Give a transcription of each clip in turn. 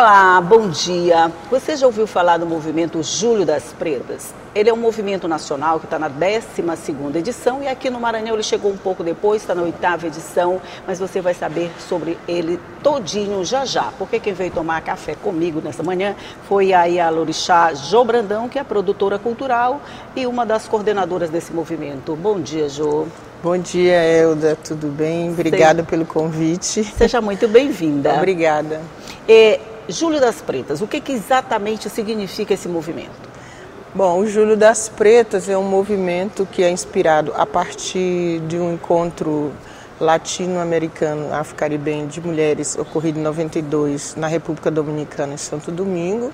Olá, bom dia. Você já ouviu falar do movimento Julho das Pretas? Ele é um movimento nacional que está na 12ª edição e aqui no Maranhão ele chegou um pouco depois, está na 8ª edição, mas você vai saber sobre ele todinho já já, porque quem veio tomar café comigo nessa manhã foi a Ialorixá Jo Brandão, que é a produtora cultural e uma das coordenadoras desse movimento. Bom dia, Jo. Bom dia, Elda, tudo bem? Obrigada pelo convite. Seja muito bem-vinda. Obrigada. Julho das Pretas, o que exatamente significa esse movimento? Bom, o Julho das Pretas é um movimento que é inspirado a partir de um encontro latino-americano, afro-caribenho de mulheres ocorrido em 92 na República Dominicana, em Santo Domingo,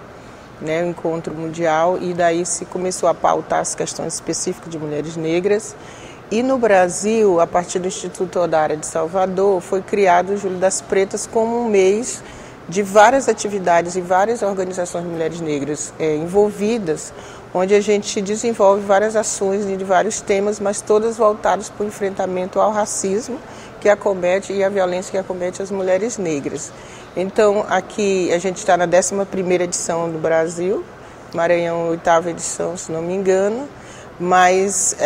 né, um encontro mundial, e daí se começou a pautar as questões específicas de mulheres negras. E no Brasil, a partir do Instituto Odária de Salvador, foi criado o Julho das Pretas como um mês de várias atividades e várias organizações de mulheres negras envolvidas, onde a gente desenvolve várias ações de vários temas, mas todas voltadas para o enfrentamento ao racismo que acomete e a violência que acomete as mulheres negras. Então, aqui a gente está na 11ª edição do Brasil, Maranhão 8ª edição, se não me engano, mas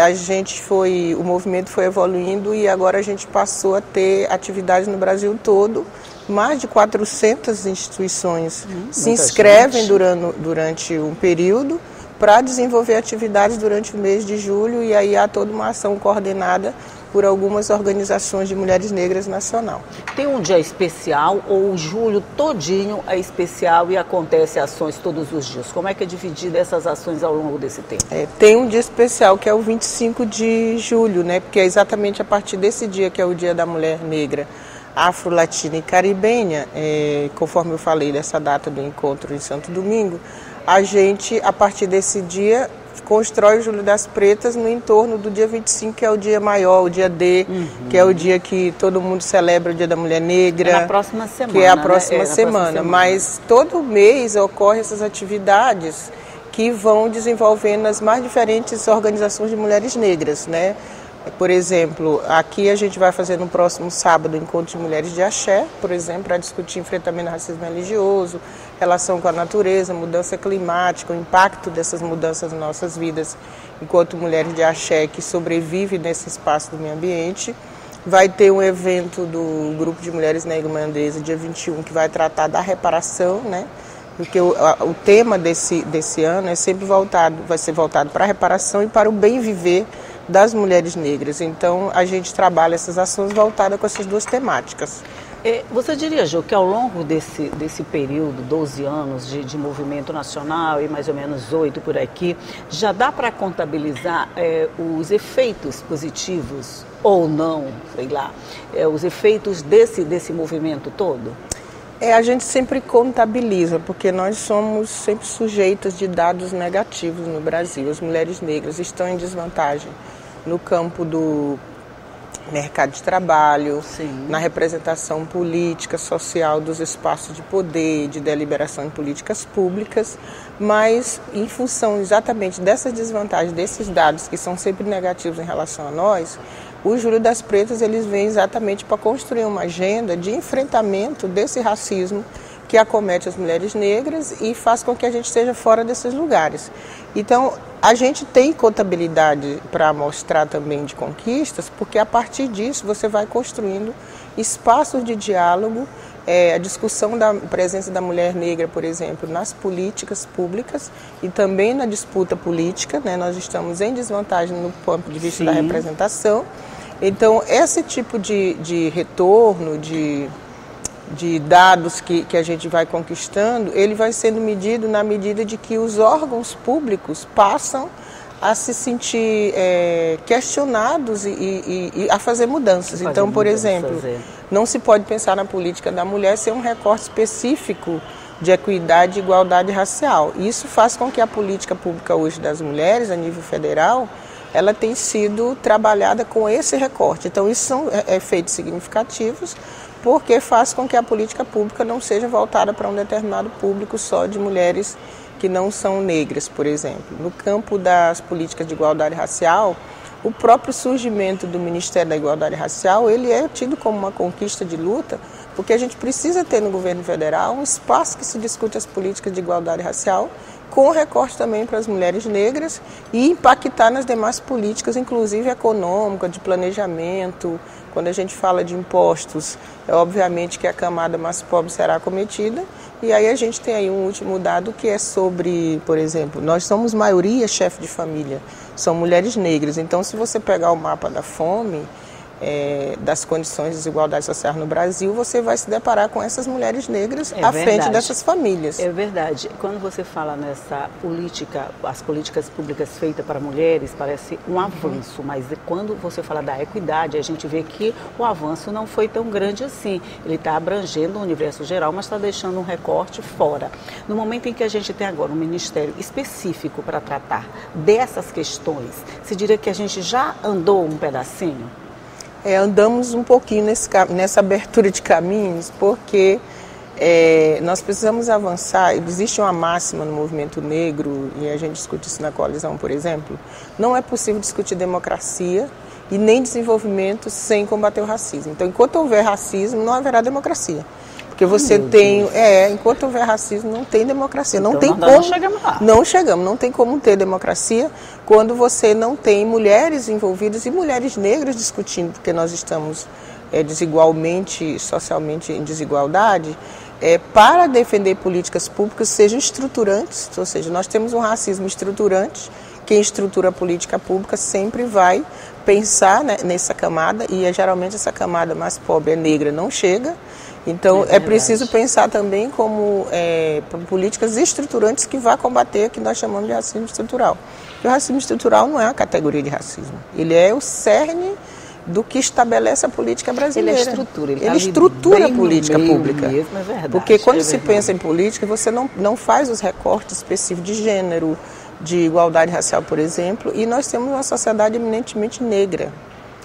o movimento foi evoluindo e agora a gente passou a ter atividades no Brasil todo. Mais de 400 instituições se inscrevem durante um período para desenvolver atividades durante o mês de julho, e aí há toda uma ação coordenada por algumas organizações de mulheres negras nacional. Tem um dia especial ou o julho todinho é especial e acontece ações todos os dias? Como é que é dividida essas ações ao longo desse tempo? Tem um dia especial que é o 25 de julho, né? Porque é exatamente a partir desse dia que é o Dia da Mulher Negra, afro-latina e caribenha, conforme eu falei dessa data do encontro em Santo Domingo, a gente, a partir desse dia, constrói o Julho das Pretas no entorno do dia 25, que é o dia maior, o dia D, que é o dia que todo mundo celebra o Dia da Mulher Negra. É na próxima semana, que é a próxima semana. Mas todo mês ocorrem essas atividades que vão desenvolvendo as mais diferentes organizações de mulheres negras, né? Por exemplo, aqui a gente vai fazer no próximo sábado o Encontro de Mulheres de Axé, por exemplo, para discutir enfrentamento ao racismo religioso, relação com a natureza, mudança climática, o impacto dessas mudanças nas nossas vidas enquanto mulheres de Axé que sobrevivem nesse espaço do meio ambiente. Vai ter um evento do Grupo de Mulheres Negro-Mandesa, dia 21, que vai tratar da reparação, né? Porque o tema desse ano vai ser voltado para a reparação e para o bem viver das mulheres negras. Então, a gente trabalha essas ações voltadas com essas duas temáticas. Você diria, Jo, que ao longo desse período, 12 anos de movimento nacional e mais ou menos 8 por aqui, já dá para contabilizar os efeitos positivos ou não, sei lá, os efeitos desse movimento todo? A gente sempre contabiliza, porque nós somos sempre sujeitas de dados negativos no Brasil. As mulheres negras estão em desvantagem no campo do mercado de trabalho, sim, na representação política, social dos espaços de poder, de deliberação em políticas públicas, mas em função exatamente dessas desvantagens, desses dados que são sempre negativos em relação a nós, o Julho das Pretas eles vêm exatamente para construir uma agenda de enfrentamento desse racismo que acomete as mulheres negras e faz com que a gente esteja fora desses lugares. Então, a gente tem contabilidade para mostrar também de conquistas, porque a partir disso você vai construindo espaços de diálogo, a discussão da presença da mulher negra, por exemplo, nas políticas públicas e também na disputa política, né? Nós estamos em desvantagem no ponto de vista, sim, da representação. Então, esse tipo de retorno, de dados que a gente vai conquistando, ele vai sendo medido na medida de que os órgãos públicos passam a se sentir questionados e a fazer mudanças. Então, por exemplo, não se pode pensar na política da mulher sem um recorte específico de equidade e igualdade racial. Isso faz com que a política pública hoje das mulheres, a nível federal, ela tem sido trabalhada com esse recorte. Então, isso são efeitos significativos, porque faz com que a política pública não seja voltada para um determinado público só de mulheres que não são negras, por exemplo. No campo das políticas de igualdade racial, o próprio surgimento do Ministério da Igualdade Racial, ele é tido como uma conquista de luta, porque a gente precisa ter no governo federal um espaço que se discute as políticas de igualdade racial, com recorte também para as mulheres negras e impactar nas demais políticas, inclusive econômica, de planejamento. Quando a gente fala de impostos, é obviamente que a camada mais pobre será acometida. E aí a gente tem aí um último dado que é sobre, por exemplo, nós somos maioria chefe de família, são mulheres negras. Então, se você pegar o mapa da fome, das condições de desigualdade social no Brasil, você vai se deparar com essas mulheres negras à frente dessas famílias. É verdade. Quando você fala nessa política, as políticas públicas feitas para mulheres, parece um avanço, mas quando você fala da equidade, a gente vê que o avanço não foi tão grande assim. Ele está abrangendo o universo geral, mas está deixando um recorte fora. No momento em que a gente tem agora um ministério específico para tratar dessas questões, se diria que a gente já andou um pedacinho? Andamos um pouquinho nessa abertura de caminhos, porque nós precisamos avançar. Existe uma máxima no movimento negro, e a gente discute isso na coalizão, por exemplo: não é possível discutir democracia e nem desenvolvimento sem combater o racismo. Então, enquanto houver racismo, não haverá democracia. Porque você tem, enquanto houver racismo, não tem democracia. Então, não tem não chegamos lá. Não tem como ter democracia quando você não tem mulheres envolvidas e mulheres negras discutindo, porque nós estamos desigualmente, socialmente em desigualdade, para defender políticas públicas sejam estruturantes, ou seja, nós temos um racismo estruturante. Quem estrutura a política pública sempre vai pensar, né, nessa camada, e geralmente essa camada mais pobre, negra, não chega. Então, é preciso pensar também como políticas estruturantes que vão combater o que nós chamamos de racismo estrutural. Porque o racismo estrutural não é uma categoria de racismo. Ele é o cerne do que estabelece a política brasileira. Ele estrutura a política pública. Mesmo, é verdade, porque quando se pensa em política, você não faz os recortes específicos de gênero, de igualdade racial, por exemplo, e nós temos uma sociedade eminentemente negra,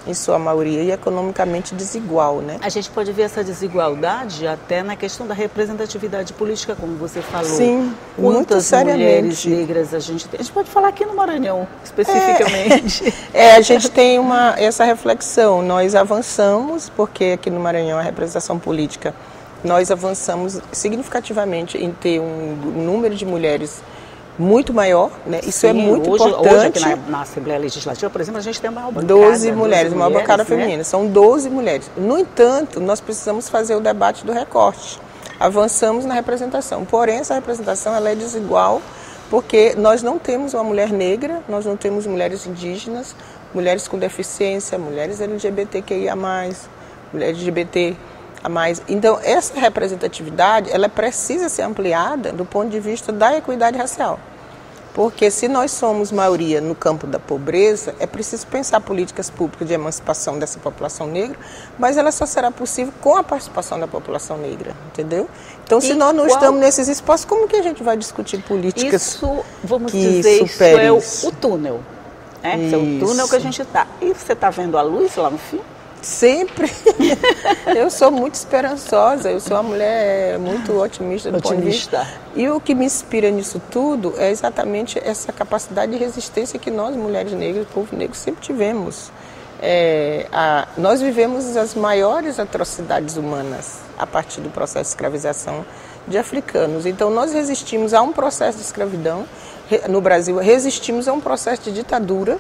em sua maioria, e economicamente desigual, né? A gente pode ver essa desigualdade até na questão da representatividade política, como você falou. Sim, quantas mulheres negras a gente tem? A gente pode falar aqui no Maranhão, especificamente. A gente tem essa reflexão. Nós avançamos, porque aqui no Maranhão a representação política, nós avançamos significativamente em ter um número de mulheres muito maior, né? Isso Sim, é muito importante. Hoje aqui na Assembleia Legislativa, por exemplo, a gente tem uma bancada. 12 mulheres, uma bancada né? feminina. São 12 mulheres. No entanto, nós precisamos fazer o debate do recorte. Avançamos na representação. Porém, essa representação ela é desigual, porque nós não temos uma mulher negra, nós não temos mulheres indígenas, mulheres com deficiência, mulheres LGBTQIA+, mulheres LGBT a mais. Então, essa representatividade, ela precisa ser ampliada do ponto de vista da equidade racial. Porque se nós somos maioria no campo da pobreza, é preciso pensar políticas públicas de emancipação dessa população negra, mas ela só será possível com a participação da população negra, entendeu? Então, se nós não estamos nesses espaços, como que a gente vai discutir políticas isso, vamos dizer, superem isso é o túnel, né? Isso é o túnel que a gente está. E você está vendo a luz lá no fim? Sempre. Eu sou muito esperançosa, eu sou uma mulher muito otimista do ponto de vista. E o que me inspira nisso tudo é exatamente essa capacidade de resistência que nós, mulheres negras, povo negro, sempre tivemos. Nós vivemos as maiores atrocidades humanas a partir do processo de escravização de africanos. Então, nós resistimos a um processo de escravidão no Brasil, resistimos a um processo de ditadura,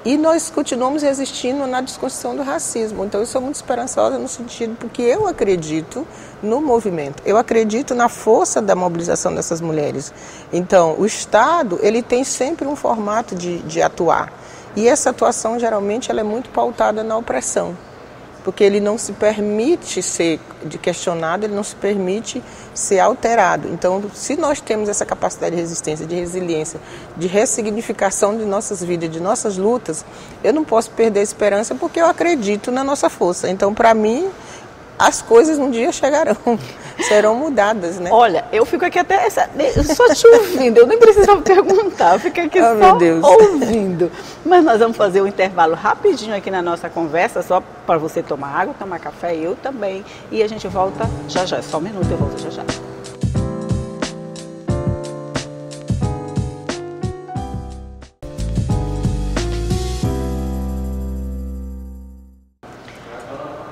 e nós continuamos resistindo na desconstrução do racismo. Então, eu sou muito esperançosa no sentido, porque eu acredito no movimento. Eu acredito na força da mobilização dessas mulheres. Então, o Estado, ele tem sempre um formato de atuar. E essa atuação, geralmente, ela é muito pautada na opressão. Porque ele não se permite ser questionado, ele não se permite ser alterado. Então, se nós temos essa capacidade de resistência, de resiliência, de ressignificação de nossas vidas, de nossas lutas, eu não posso perder a esperança porque eu acredito na nossa força. Então, para mim, as coisas um dia chegarão, serão mudadas, né? Olha, eu fico aqui até só te ouvindo, eu nem precisava perguntar, eu fico aqui só ouvindo. Mas nós vamos fazer um intervalo rapidinho aqui na nossa conversa, só para você tomar água, tomar café, eu também. E a gente volta já já, só um minuto, eu volto já já.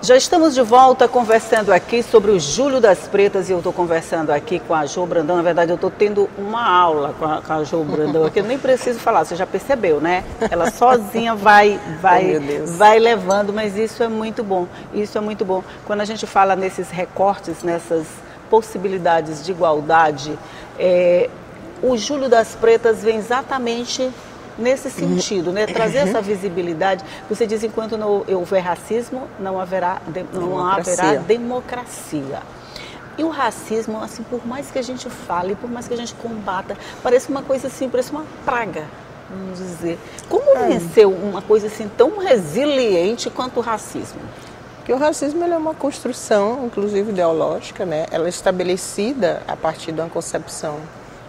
Já estamos de volta conversando aqui sobre o Júlio das Pretas e eu estou conversando aqui com a Jo Brandão. Na verdade, eu estou tendo uma aula com a Jo Brandão aqui, eu nem preciso falar, você já percebeu, né? Ela sozinha vai levando, mas isso é muito bom, isso é muito bom. Quando a gente fala nesses recortes, nessas possibilidades de igualdade, o Júlio das Pretas vem exatamente nesse sentido, né? Trazer essa visibilidade. Você diz, enquanto não houver racismo, não haverá democracia. E o racismo, assim, por mais que a gente fale, por mais que a gente combata, parece uma coisa assim, parece uma praga, vamos dizer. Como vencer uma coisa assim tão resiliente quanto o racismo? Porque o racismo ele é uma construção, inclusive ideológica, né? Ela é estabelecida a partir de uma concepção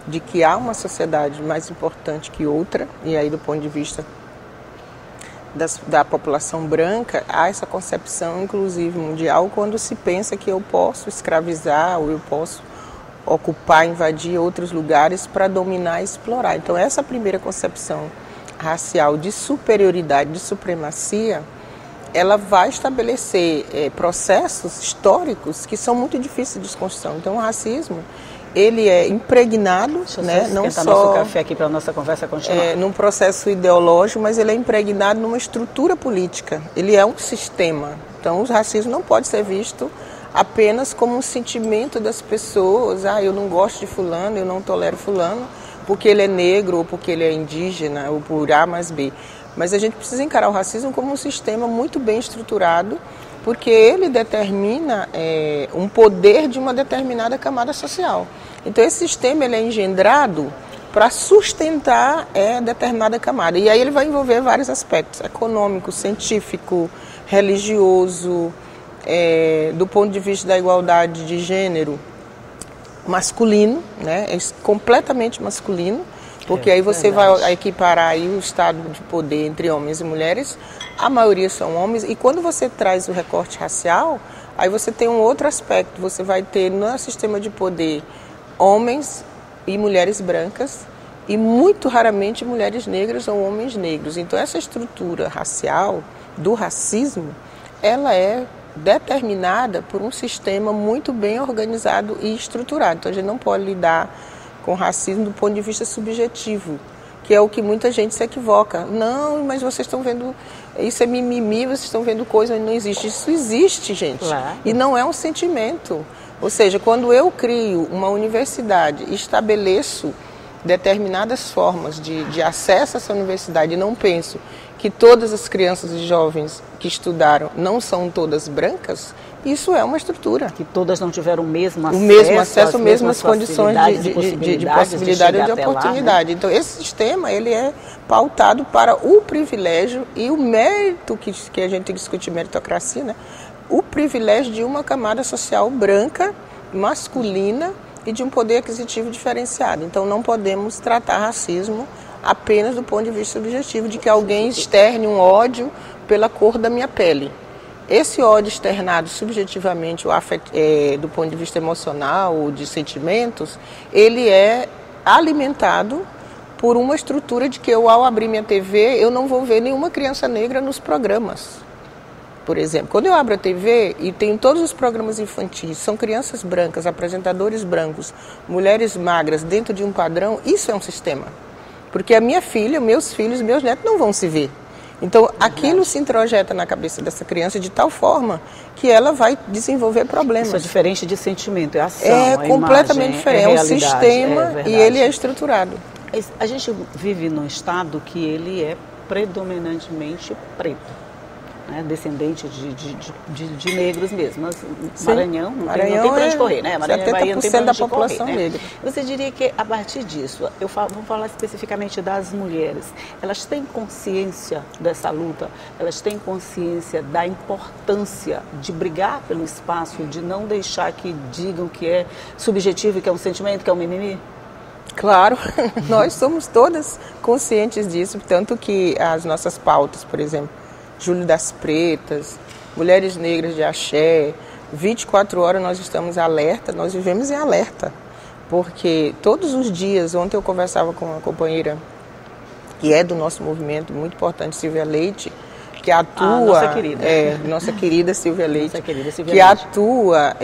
de que há uma sociedade mais importante que outra, e aí do ponto de vista da população branca, há essa concepção, inclusive mundial, quando se pensa que eu posso escravizar ou eu posso ocupar, invadir outros lugares para dominar e explorar. Então essa primeira concepção racial de superioridade, de supremacia, ela vai estabelecer processos históricos que são muito difíceis de desconstrução. Então o racismo ele é impregnado, né, não só nosso café aqui para a nossa conversa continuar. Num processo ideológico, mas ele é impregnado numa estrutura política. Ele é um sistema. Então, o racismo não pode ser visto apenas como um sentimento das pessoas. Eu não gosto de fulano, eu não tolero fulano, porque ele é negro, ou porque ele é indígena, ou por A mais B. Mas a gente precisa encarar o racismo como um sistema muito bem estruturado, porque ele determina um poder de uma determinada camada social. Então esse sistema ele é engendrado para sustentar determinada camada. E aí ele vai envolver vários aspectos: econômico, científico, religioso, do ponto de vista da igualdade de gênero, masculino, né? É completamente masculino. Porque aí você vai equiparar aí o estado de poder entre homens e mulheres, a maioria são homens, e quando você traz o recorte racial, aí você tem um outro aspecto, você vai ter no sistema de poder homens e mulheres brancas, e muito raramente mulheres negras ou homens negros. Então essa estrutura racial, do racismo, ela é determinada por um sistema muito bem organizado e estruturado. Então a gente não pode lidar com racismo do ponto de vista subjetivo, que é o que muita gente se equivoca. Não, mas vocês estão vendo, isso é mimimi, vocês estão vendo coisa onde não existe. Isso existe, gente. Claro. E não é um sentimento. Ou seja, quando eu crio uma universidade e estabeleço determinadas formas de acesso a essa universidade e não penso que todas as crianças e jovens que estudaram não são todas brancas, isso é uma estrutura. Que todas não tiveram o mesmo acesso, as mesmas condições de possibilidade ou de oportunidade. Lá, né? Então, esse sistema ele é pautado para o privilégio e o mérito, que a gente tem que discutir meritocracia, né? O privilégio de uma camada social branca, masculina e de um poder aquisitivo diferenciado. Então, não podemos tratar racismo apenas do ponto de vista subjetivo, de que alguém externe um ódio pela cor da minha pele. Esse ódio externado subjetivamente, do ponto de vista emocional ou de sentimentos, ele é alimentado por uma estrutura de que eu, ao abrir minha TV, eu não vou ver nenhuma criança negra nos programas. Por exemplo, quando eu abro a TV e tenho todos os programas infantis, são crianças brancas, apresentadores brancos, mulheres magras dentro de um padrão, isso é um sistema. Porque a minha filha, meus filhos, meus netos não vão se ver. Então, aquilo se introjeta na cabeça dessa criança de tal forma que ela vai desenvolver problemas. Isso é diferente de sentimento, é ação, é completamente diferente, é um sistema e ele é estruturado. A gente vive num estado que ele é predominantemente preto. Né, descendente de negros mesmo. Mas Maranhão não tem para onde correr, né? Maranhão 70% Bahia não tem da população correr, negra. Né? Você diria que a partir disso, vamos falar especificamente das mulheres, elas têm consciência dessa luta, elas têm consciência da importância de brigar pelo espaço, de não deixar que digam que é subjetivo, que é um sentimento, que é um mimimi? Claro, nós somos todas conscientes disso, tanto que as nossas pautas, por exemplo, Júlio das Pretas, Mulheres Negras de Axé, 24 horas nós estamos alerta, nós vivemos em alerta, porque todos os dias, ontem eu conversava com uma companheira que é do nosso movimento, muito importante, Silvia Leite, que atua, nossa querida Silvia Leite, que atua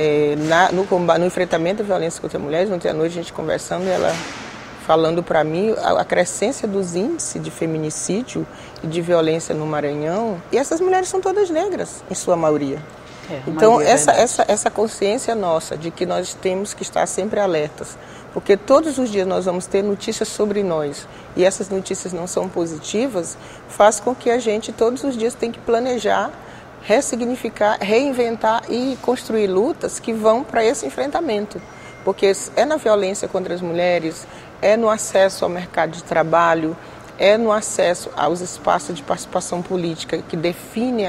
no enfrentamento da violência contra mulheres. Ontem à noite a gente conversando, ela falando para mim a crescência dos índices de feminicídio e de violência no Maranhão, e essas mulheres são todas negras, em sua maioria. Então, essa consciência nossa de que nós temos que estar sempre alertas, porque todos os dias nós vamos ter notícias sobre nós, e essas notícias não são positivas, faz com que a gente todos os dias tenha que planejar, ressignificar, reinventar e construir lutas que vão para esse enfrentamento. Porque é na violência contra as mulheres, é no acesso ao mercado de trabalho, é no acesso aos espaços de participação política que define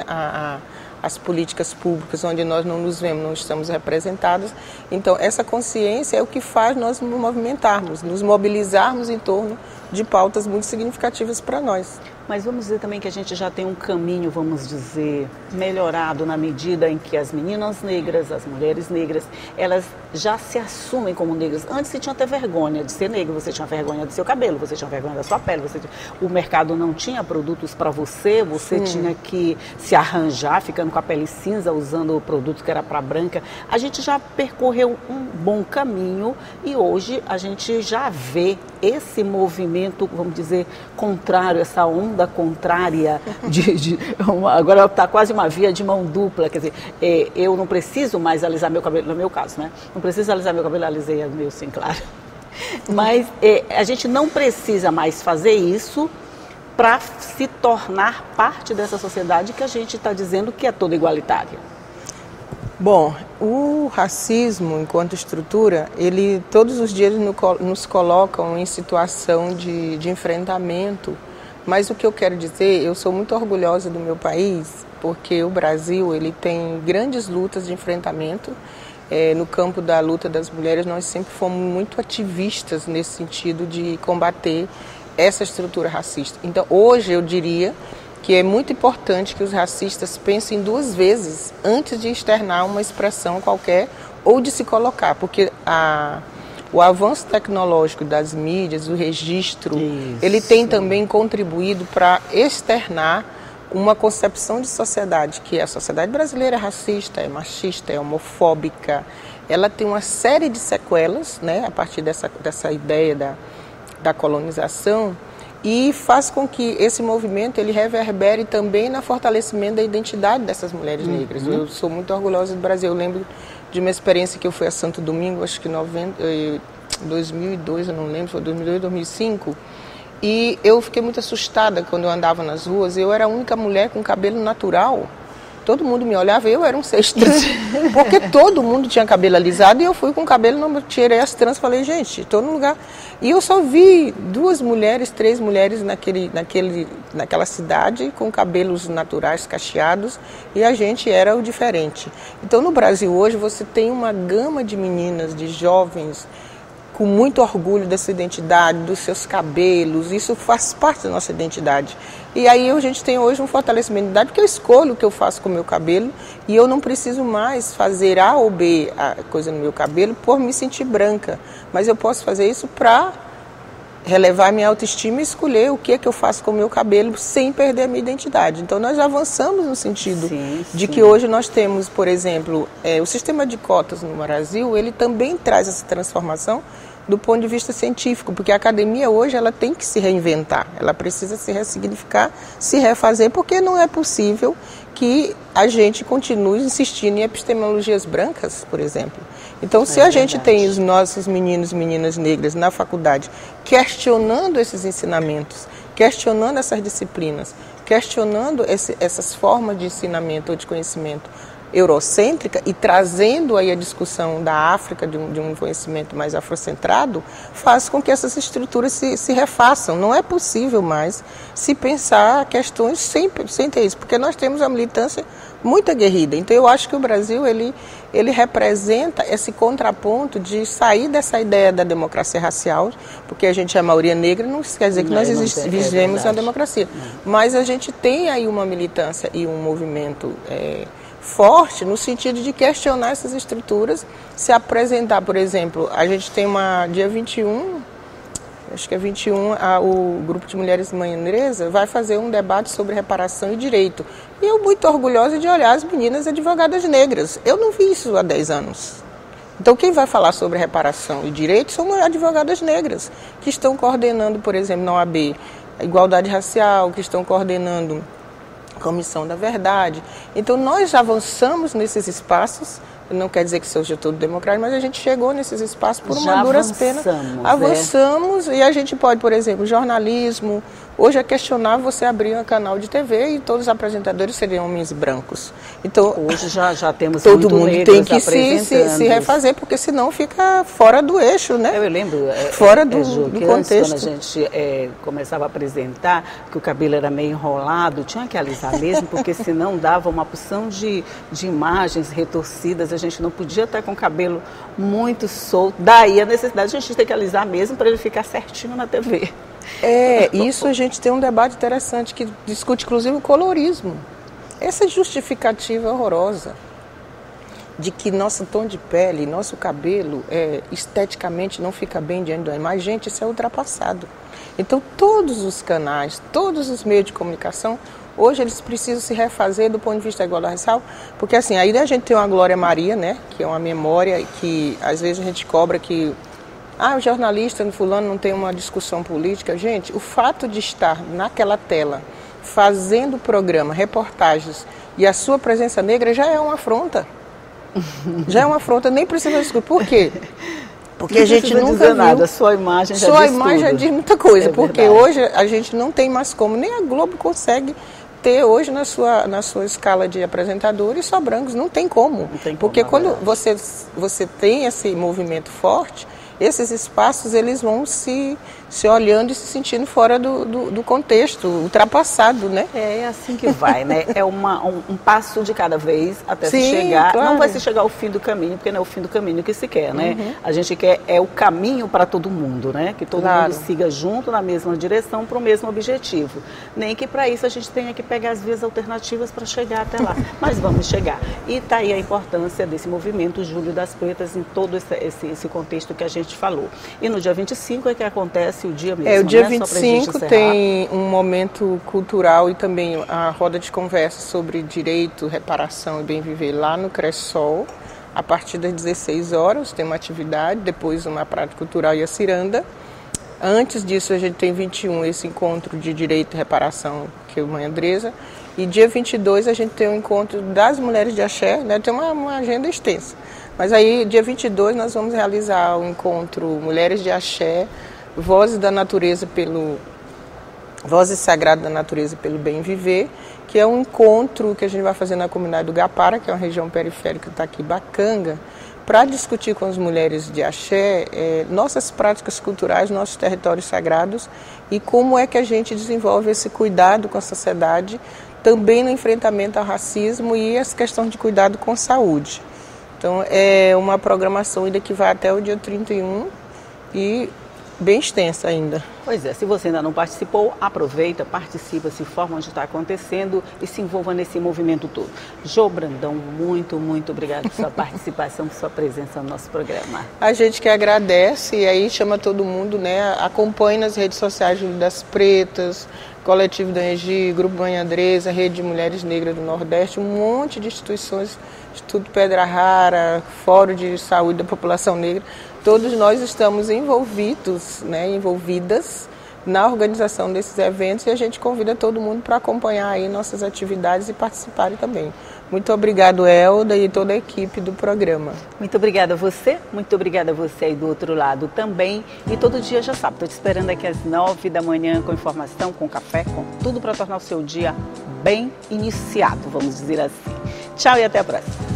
as políticas públicas, onde nós não nos vemos, não estamos representados. Então, essa consciência é o que faz nós nos movimentarmos, nos mobilizarmos em torno de pautas muito significativas para nós. Mas vamos dizer também que a gente já tem um caminho, vamos dizer, melhorado na medida em que as meninas negras, as mulheres negras, elas já se assumem como negras. Antes você tinha até vergonha de ser negra, você tinha vergonha do seu cabelo, você tinha vergonha da sua pele, o mercado não tinha produtos para você tinha que se arranjar, ficando com a pele cinza, usando o produto que era para branca. A gente já percorreu um bom caminho e hoje a gente já vê esse movimento, vamos dizer, contrário, essa onda contrária, agora está quase uma via de mão dupla, quer dizer, eu não preciso mais alisar meu cabelo, no meu caso, né? Não preciso alisar meu cabelo, alisei o meu, sim, claro. Mas a gente não precisa mais fazer isso para se tornar parte dessa sociedade que a gente está dizendo que é toda igualitária. Bom, o racismo, enquanto estrutura, ele todos os dias nos colocam em situação de enfrentamento. Mas o que eu quero dizer, eu sou muito orgulhosa do meu país, porque o Brasil ele tem grandes lutas de enfrentamento. No campo da luta das mulheres, nós sempre fomos muito ativistas nesse sentido de combater essa estrutura racista. Então, hoje eu diria que é muito importante que os racistas pensem duas vezes antes de externar uma expressão qualquer ou de se colocar, porque o avanço tecnológico das mídias, o registro, ele tem também contribuído para externar uma concepção de sociedade, que a sociedade brasileira é racista, é machista, é homofóbica. Ela tem uma série de sequelas, né, a partir dessa ideia da colonização, e faz com que esse movimento ele reverbere também no fortalecimento da identidade dessas mulheres negras. Eu sou muito orgulhosa do Brasil. Eu lembro de uma experiência que eu fui a Santo Domingo, acho que 2002, eu não lembro, foi 2002, 2005, e eu fiquei muito assustada quando eu andava nas ruas. Eu era a única mulher com cabelo natural. Todo mundo me olhava, eu era um ser estranho, porque todo mundo tinha cabelo alisado e eu fui com cabelo, não tirei as tranças, falei, gente, estou no lugar. E eu só vi 3 mulheres naquela cidade com cabelos naturais cacheados e a gente era o diferente. Então no Brasil hoje você tem uma gama de meninas, de jovens, com muito orgulho dessa identidade, dos seus cabelos, isso faz parte da nossa identidade. E aí a gente tem hoje um fortalecimento de identidade, porque eu escolho o que eu faço com o meu cabelo e eu não preciso mais fazer A ou B a coisa no meu cabelo por me sentir branca, mas eu posso fazer isso para relevar minha autoestima e escolher o que é que eu faço com o meu cabelo sem perder a minha identidade. Então nós avançamos no sentido de que hoje nós temos, por exemplo, o sistema de cotas no Brasil, ele também traz essa transformação do ponto de vista científico, porque a academia hoje ela tem que se reinventar, ela precisa se ressignificar, se refazer, porque não é possível que a gente continue insistindo em epistemologias brancas, por exemplo. Então, se a gente tem os nossos meninos e meninas negras na faculdade questionando esses ensinamentos, questionando essas disciplinas, questionando essas formas de ensinamento ou de conhecimento eurocêntrica e trazendo aí a discussão da África, de um conhecimento mais afrocentrado, faz com que essas estruturas se refaçam. Não é possível mais se pensar questões sem ter isso, porque nós temos a militância muito aguerrida. Então eu acho que o Brasil ele representa esse contraponto de sair dessa ideia da democracia racial, porque a gente é a maioria negra, não quer dizer que nós vivemos uma democracia. Mas a gente tem aí uma militância e um movimento forte no sentido de questionar essas estruturas, se apresentar, por exemplo, a gente tem dia 21, acho que é 21, o Grupo de Mulheres Mãe Andresa vai fazer um debate sobre reparação e direito. E eu muito orgulhosa de olhar as meninas advogadas negras. Eu não vi isso há 10 anos. Então, quem vai falar sobre reparação e direito são advogadas negras, que estão coordenando, por exemplo, na OAB, a igualdade racial, que estão coordenando a Comissão da Verdade. Então, nós avançamos nesses espaços. Não quer dizer que seja tudo democrático, mas a gente chegou nesses espaços por uma duras penas. Avançamos, e a gente pode, por exemplo, jornalismo. Hoje é questionável você abrir um canal de TV e todos os apresentadores seriam homens brancos. Então, hoje já temos todo mundo tem que se refazer, porque senão fica fora do eixo, né? Eu lembro, fora do contexto. Antes, quando a gente começava a apresentar, que o cabelo era meio enrolado, tinha que alisar mesmo, porque senão dava uma porção de imagens retorcidas, a gente não podia estar com o cabelo muito solto. Daí a necessidade de a gente ter que alisar mesmo para ele ficar certinho na TV. Isso a gente tem um debate interessante que discute inclusive o colorismo. Essa justificativa horrorosa de que nosso tom de pele, nosso cabelo esteticamente não fica bem diante da imagem, gente, isso é ultrapassado. Então todos os canais, todos os meios de comunicação, hoje eles precisam se refazer do ponto de vista da igualdade racial, porque assim, aí a gente tem uma Glória Maria, né, que é uma memória que às vezes a gente cobra que o jornalista no fulano não tem uma discussão política. Gente, o fato de estar naquela tela, fazendo programa, reportagens, e a sua presença negra já é uma afronta. Já é uma afronta, nem precisa discutir. Por quê? Porque a gente nunca viu. Nada, sua imagem já sua diz imagem tudo. Já diz muita coisa, porque verdade. Hoje a gente não tem mais como, nem a Globo consegue ter hoje na sua escala de apresentadores só brancos, não tem como. Não tem como, porque quando você tem esse movimento forte, esses espaços eles vão se olhando e se sentindo fora do contexto, ultrapassado, né? É assim que vai, né? É um passo de cada vez até se Sim, chegar. claro. Não vai se chegar ao fim do caminho, porque não é o fim do caminho que se quer, né? A gente quer o caminho para todo mundo, né? Que todo mundo siga junto na mesma direção para o mesmo objetivo. Nem que para isso a gente tenha que pegar as vias alternativas para chegar até lá. Mas vamos chegar. E está aí a importância desse movimento Julho das Pretas em todo esse contexto que a gente falou. E no dia 25 é que acontece o dia mesmo, o dia né? 25 tem um momento cultural e também a roda de conversa sobre direito, reparação e bem viver lá no Cressol. A partir das 16 horas tem uma atividade, depois uma prática cultural e a ciranda. Antes disso a gente tem 21 esse encontro de direito e reparação, que é o Mãe Andresa. E dia 22 a gente tem um encontro das mulheres de axé, né? Tem uma agenda extensa. Mas aí, dia 22, nós vamos realizar o encontro Mulheres de Axé, Vozes Sagradas da Natureza pelo Bem Viver, que é um encontro que a gente vai fazer na comunidade do Gapara, que é uma região periférica que está aqui, Bacanga, para discutir com as mulheres de Axé nossas práticas culturais, nossos territórios sagrados e como é que a gente desenvolve esse cuidado com a sociedade, também no enfrentamento ao racismo e as questões de cuidado com saúde. Então, é uma programação ainda que vai até o dia 31 e bem extensa ainda. Pois é, se você ainda não participou, aproveita, participa, se informa onde está acontecendo e se envolva nesse movimento todo. Jô Brandão, muito, muito obrigada por sua participação, por sua presença no nosso programa. A gente que agradece e aí chama todo mundo, né? Acompanhe nas redes sociais Julho das Pretas, Coletivo da Engie, Grupo Mãe Andresa, Rede de Mulheres Negras do Nordeste, um monte de instituições, Instituto Pedra Rara, Fórum de Saúde da População Negra. Todos nós estamos envolvidas na organização desses eventos e a gente convida todo mundo para acompanhar aí nossas atividades e participarem também. Muito obrigado, Elda, e toda a equipe do programa. Muito obrigada a você aí do outro lado também. E todo dia já sabe, estou te esperando aqui às 9 da manhã com informação, com café, com tudo para tornar o seu dia bem iniciado, vamos dizer assim. Tchau e até a próxima.